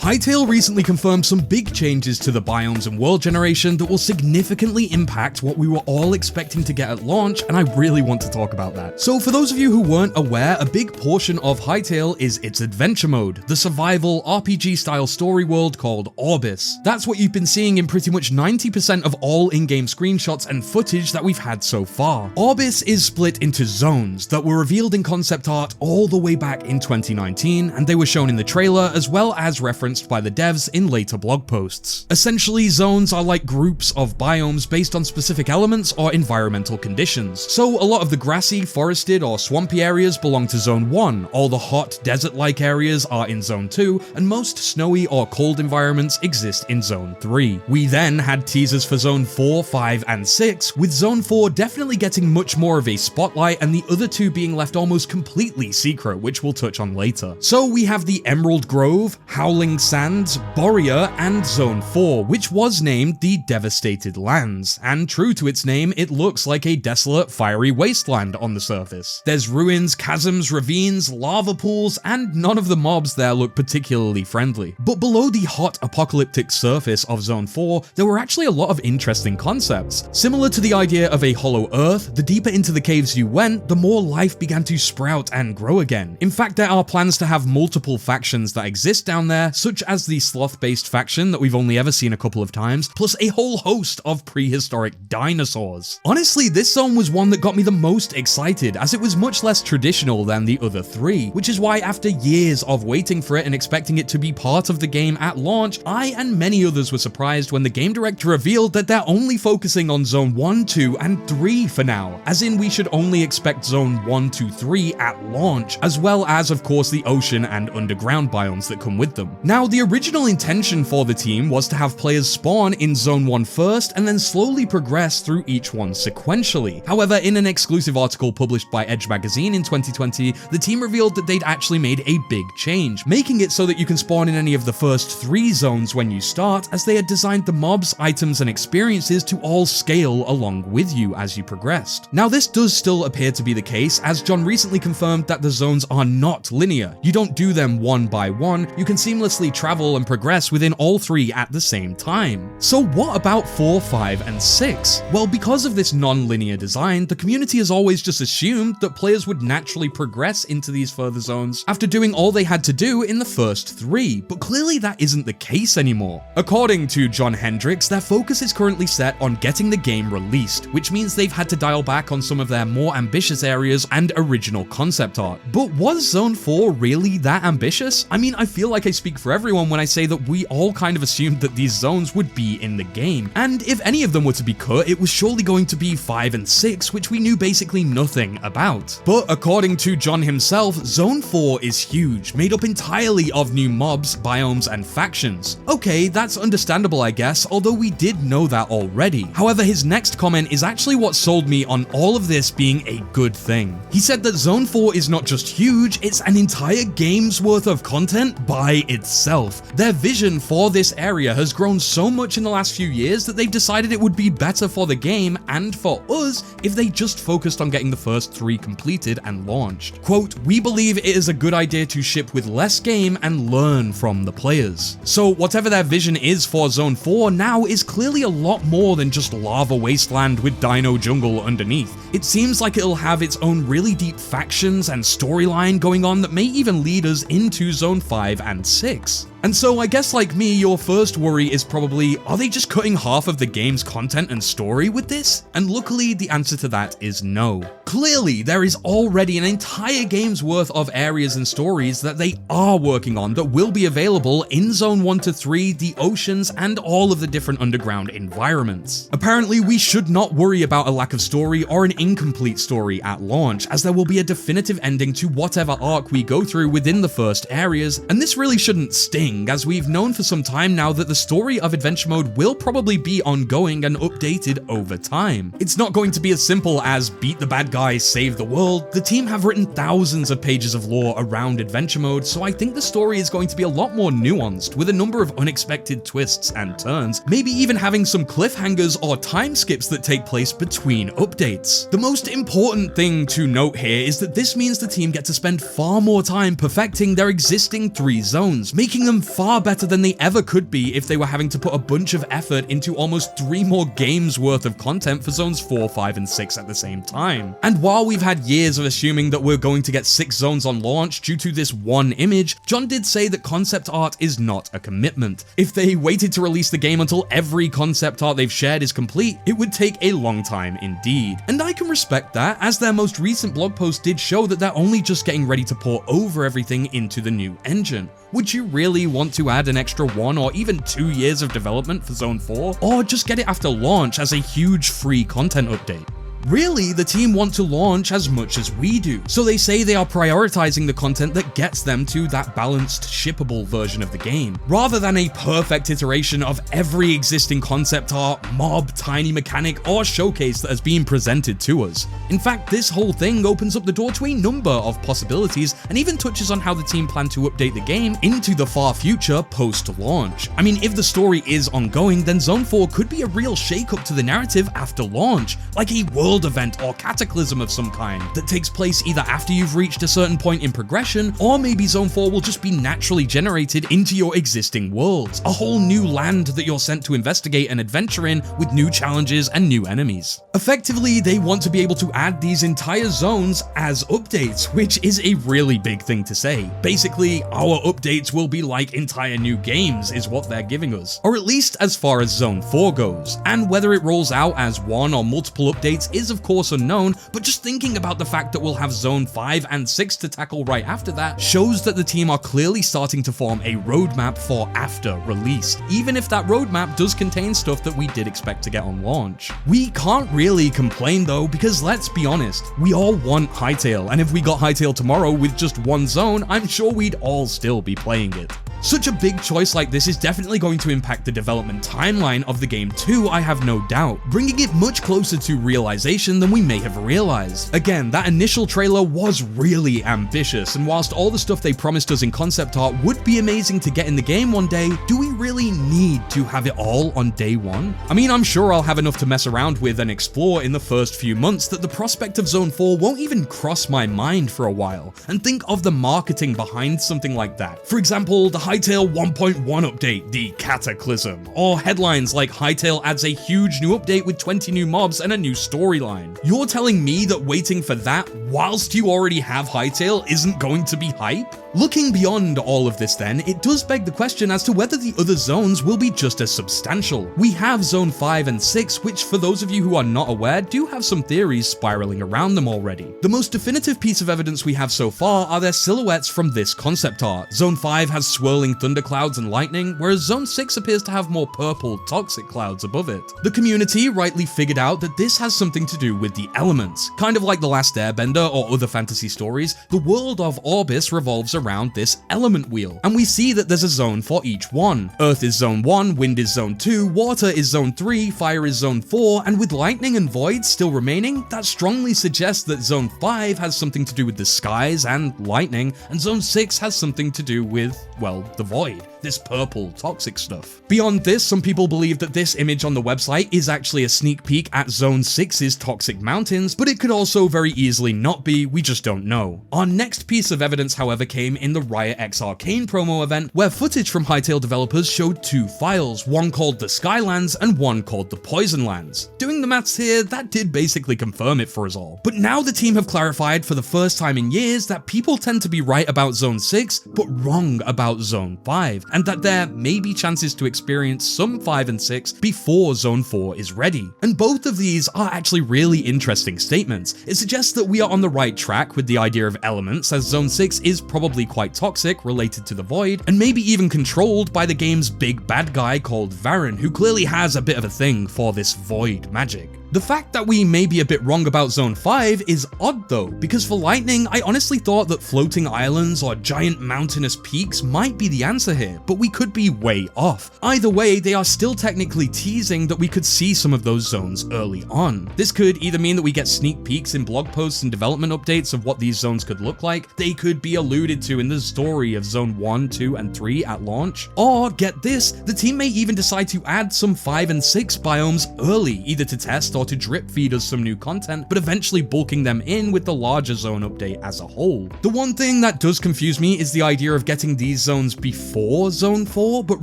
Hytale recently confirmed some big changes to the biomes and world generation that will significantly impact what we were all expecting to get at launch, and I really want to talk about that. So for those of you who weren't aware, a big portion of Hytale is its adventure mode, the survival RPG style story world called Orbis. That's what you've been seeing in pretty much 90% of all in-game screenshots and footage that we've had so far. Orbis is split into zones that were revealed in concept art all the way back in 2019, and they were shown in the trailer as well as referenced by the devs in later blog posts. Essentially, zones are like groups of biomes based on specific elements or environmental conditions. So a lot of the grassy, forested, or swampy areas belong to Zone 1, all the hot, desert-like areas are in Zone 2, and most snowy or cold environments exist in Zone 3. We then had teasers for Zone 4, 5, and 6, with Zone 4 definitely getting much more of a spotlight and the other two being left almost completely secret, which we'll touch on later. So we have the Emerald Grove, Howling Sands, Borea, and Zone 4, which was named the Devastated Lands, and true to its name, it looks like a desolate, fiery wasteland on the surface. There's ruins, chasms, ravines, lava pools, and none of the mobs there look particularly friendly. But below the hot, apocalyptic surface of Zone 4, there were actually a lot of interesting concepts. Similar to the idea of a hollow earth, the deeper into the caves you went, the more life began to sprout and grow again. In fact, there are plans to have multiple factions that exist down there, such as the sloth-based faction that we've only ever seen a couple of times, plus a whole host of prehistoric dinosaurs. Honestly, this zone was one that got me the most excited, as it was much less traditional than the other three, which is why after years of waiting for it and expecting it to be part of the game at launch, I and many others were surprised when the game director revealed that they're only focusing on Zone 1, 2, and 3 for now, as in we should only expect Zone 1, 2, 3 at launch, as well as of course the ocean and underground biomes that come with them. Now, the original intention for the team was to have players spawn in Zone 1 first and then slowly progress through each one sequentially. However, in an exclusive article published by Edge magazine in 2020, the team revealed that they'd actually made a big change, making it so that you can spawn in any of the first 3 zones when you start, as they had designed the mobs, items, and experiences to all scale along with you as you progressed. Now, this does still appear to be the case, as John recently confirmed that the zones are not linear. You don't do them one by one, you can seamlessly travel and progress within all 3 at the same time. So what about 4, 5, and 6? Well, because of this non-linear design, the community has always just assumed that players would naturally progress into these further zones after doing all they had to do in the first 3, but clearly that isn't the case anymore. According to John Hendricks, their focus is currently set on getting the game released, which means they've had to dial back on some of their more ambitious areas and original concept art. But was Zone 4 really that ambitious? I mean, I feel like I speak for everyone when I say that we all kind of assumed that these zones would be in the game, and if any of them were to be cut, it was surely going to be 5 and 6, which we knew basically nothing about. But according to John himself, Zone 4 is huge, made up entirely of new mobs, biomes, and factions. Okay, that's understandable I guess, although we did know that already. However, his next comment is actually what sold me on all of this being a good thing. He said that Zone 4 is not just huge, it's an entire game's worth of content by itself. Their vision for this area has grown so much in the last few years that they've decided it would be better for the game and for us if they just focused on getting the first 3 completed and launched. Quote, "We believe it is a good idea to ship with less game and learn from the players." So whatever their vision is for Zone 4 now is clearly a lot more than just lava wasteland with dino jungle underneath. It seems like it'll have its own really deep factions and storyline going on that may even lead us into Zone 5 and 6. And so I guess like me, your first worry is probably, are they just cutting half of the game's content and story with this? And luckily the answer to that is no. Clearly there is already an entire game's worth of areas and stories that they are working on that will be available in Zone 1 to 3, the oceans, and all of the different underground environments. Apparently we should not worry about a lack of story or an incomplete story at launch, as there will be a definitive ending to whatever arc we go through within the first areas, and this really shouldn't sting, as we've known for some time now that the story of Adventure Mode will probably be ongoing and updated over time. It's not going to be as simple as beat the bad guy, save the world. The team have written thousands of pages of lore around Adventure Mode, so I think the story is going to be a lot more nuanced, with a number of unexpected twists and turns, maybe even having some cliffhangers or time skips that take place between updates. The most important thing to note here is that this means the team get to spend far more time perfecting their existing 3 zones, making them done far better than they ever could be if they were having to put a bunch of effort into almost 3 more games worth of content for zones 4, 5, and 6 at the same time. And while we've had years of assuming that we're going to get 6 zones on launch due to this one image, John did say that concept art is not a commitment. If they waited to release the game until every concept art they've shared is complete, it would take a long time indeed. And I can respect that, as their most recent blog post did show that they're only just getting ready to port over everything into the new engine. Would you really want to add an extra 1 or even 2 years of development for Zone 4? Or just get it after launch as a huge free content update? Really, the team want to launch as much as we do, so they say they are prioritizing the content that gets them to that balanced, shippable version of the game, rather than a perfect iteration of every existing concept art, mob, tiny mechanic, or showcase that has been presented to us. In fact, this whole thing opens up the door to a number of possibilities, and even touches on how the team plan to update the game into the far future post-launch. I mean, if the story is ongoing, then Zone 4 could be a real shake-up to the narrative after launch, like a world event or cataclysm of some kind that takes place either after you've reached a certain point in progression, or maybe Zone 4 will just be naturally generated into your existing worlds, a whole new land that you're sent to investigate and adventure in with new challenges and new enemies. Effectively, they want to be able to add these entire zones as updates, which is a really big thing to say. Basically, our updates will be like entire new games is what they're giving us, or at least as far as Zone 4 goes. And whether it rolls out as one or multiple updates is of course unknown, but just thinking about the fact that we'll have Zone 5 and 6 to tackle right after that shows that the team are clearly starting to form a roadmap for after release, even if that roadmap does contain stuff that we did expect to get on launch. We can't really complain though, because let's be honest, we all want HighTail, and if we got HighTail tomorrow with just one zone, I'm sure we'd all still be playing it. Such a big choice like this is definitely going to impact the development timeline of the game too, I have no doubt, bringing it much closer to realization than we may have realized. Again, that initial trailer was really ambitious, and whilst all the stuff they promised us in concept art would be amazing to get in the game one day, do we really need to have it all on day one? I mean, I'm sure I'll have enough to mess around with and explore in the first few months that the prospect of Zone 4 won't even cross my mind for a while, and think of the marketing behind something like that. For example, the HighTail 1.1 update, the Cataclysm, or headlines like HighTail adds a huge new update with 20 new mobs and a new storyline. You're telling me that waiting for that whilst you already have HighTail isn't going to be hype? Looking beyond all of this then, it does beg the question as to whether the other zones will be just as substantial. We have Zone 5 and 6, which for those of you who are not aware, do have some theories spiraling around them already. The most definitive piece of evidence we have so far are their silhouettes from this concept art. Zone 5 has swirling thunderclouds and lightning, whereas Zone 6 appears to have more purple, toxic clouds above it. The community rightly figured out that this has something to do with the elements. Kind of like The Last Airbender or other fantasy stories, the world of Orbis revolves around this element wheel, and we see that there's a zone for each one. Earth is Zone 1, Wind is Zone 2, Water is Zone 3, Fire is Zone 4, and with Lightning and Void still remaining, that strongly suggests that Zone 5 has something to do with the skies and lightning, and Zone 6 has something to do with, well, the Void. This purple, toxic stuff. Beyond this, some people believe that this image on the website is actually a sneak peek at Zone 6's toxic mountains, but it could also very easily not be, we just don't know. Our next piece of evidence, however, came in the Riot X Arcane promo event, where footage from HighTail developers showed 2 files, one called the Skylands and one called the Poisonlands. Doing the maths here, that did basically confirm it for us all. But now the team have clarified for the first time in years that people tend to be right about Zone 6, but wrong about Zone 5. And that there may be chances to experience some 5 and 6 before Zone 4 is ready. And both of these are actually really interesting statements. It suggests that we are on the right track with the idea of elements, as Zone 6 is probably quite toxic, related to the Void, and maybe even controlled by the game's big bad guy called Varren, who clearly has a bit of a thing for this Void magic. The fact that we may be a bit wrong about Zone 5 is odd though, because for Lightning, I honestly thought that floating islands or giant mountainous peaks might be the answer here, but we could be way off. Either way, they are still technically teasing that we could see some of those zones early on. This could either mean that we get sneak peeks in blog posts and development updates of what these zones could look like, they could be alluded to in the story of Zone 1, 2, and 3 at launch, or get this, the team may even decide to add some 5 and 6 biomes early, either to test or or to drip feed us some new content, but eventually bulking them in with the larger zone update as a whole. The one thing that does confuse me is the idea of getting these zones before Zone 4, but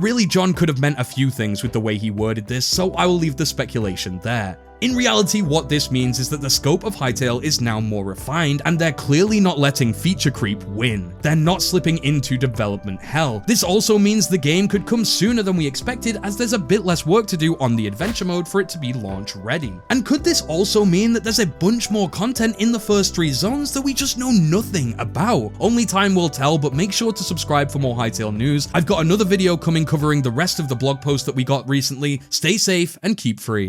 really John could have meant a few things with the way he worded this, so I will leave the speculation there. In reality, what this means is that the scope of Hytale is now more refined, and they're clearly not letting feature creep win. They're not slipping into development hell. This also means the game could come sooner than we expected, as there's a bit less work to do on the adventure mode for it to be launch ready. And could this also mean that there's a bunch more content in the first 3 zones that we just know nothing about? Only time will tell, but make sure to subscribe for more Hytale news. I've got another video coming covering the rest of the blog post that we got recently. Stay safe and keep free.